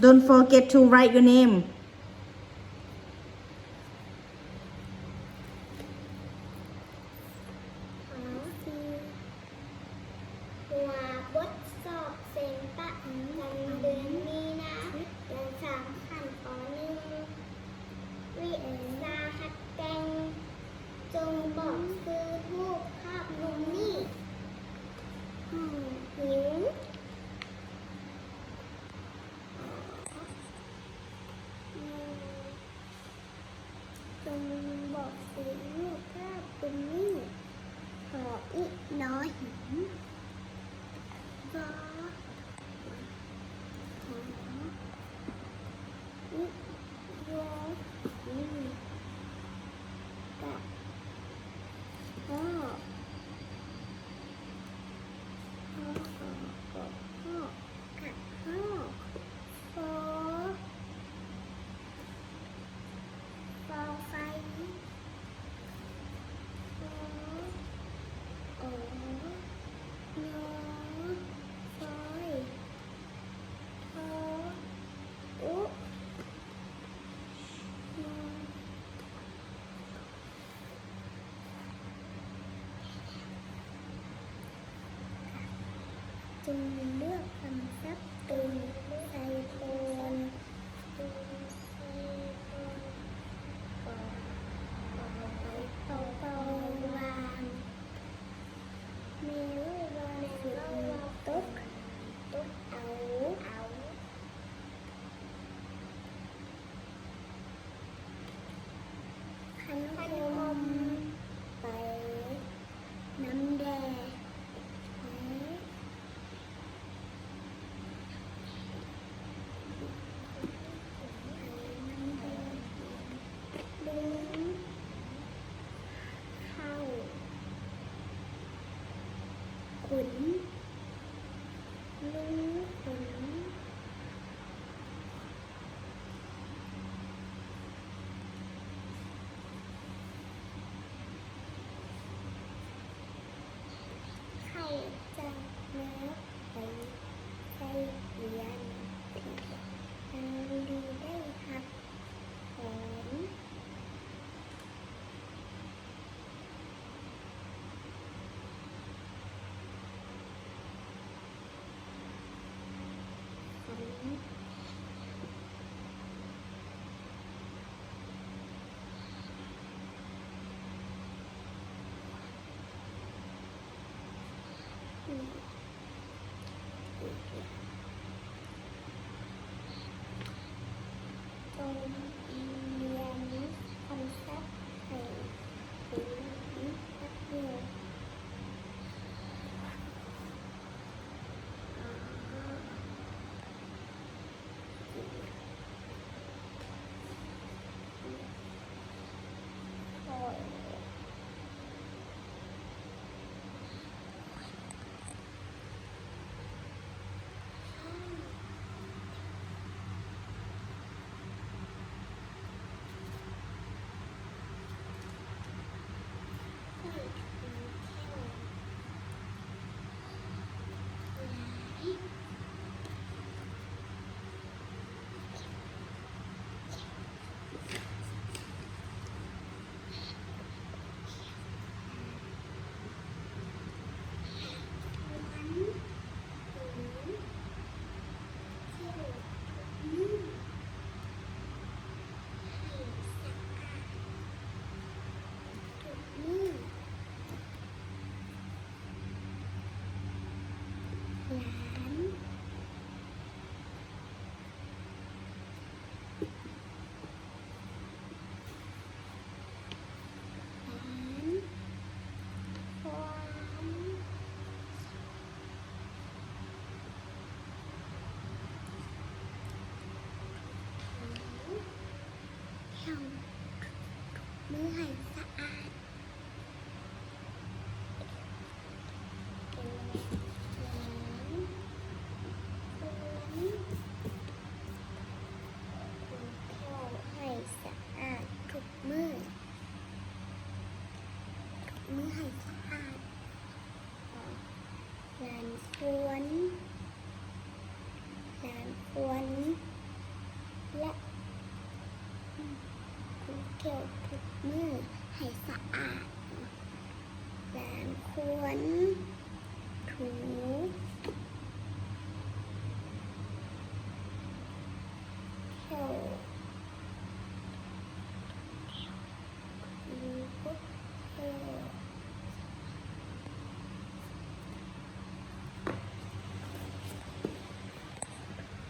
Don't forget to write your name. หัวบทสอบเซ็นประจำเดือนมีนาเดือนสามขันปหนึ่งวิชาหัดแต่งจงบอกคือรูปภาพมุมนี้หิวจงบอกคือรูปภาพมุมนี้ขออีกน้อยหิวรอขออีกรอกับพ่อพ่อกับพ่อกับพ่อฟอฟอไฟฟอโอ ยอซอยทออุยอจึงเลือกคำศัพท์ตึงใส่โคนตึงใส่โคนก่อนไปต่อวางเมลวางสุดตุ๊กเอาขันคมไปน้ำแดงดึงเข้าขุนลุงขุนไข่จากเนื้อไปใส่เรียนอันดีได้หักหอมตรงเรียนคำศัพท์ไทยถึงนักเรียนคอยมือให้สะอาดให้สะอาดทุกมือให้สะอาดลานควร และถูเกี่ยวทุกมือให้สะอาดล้างขวนถูเที่ยวถูเที่ยว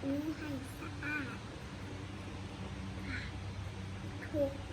มือให้สะอาดทุก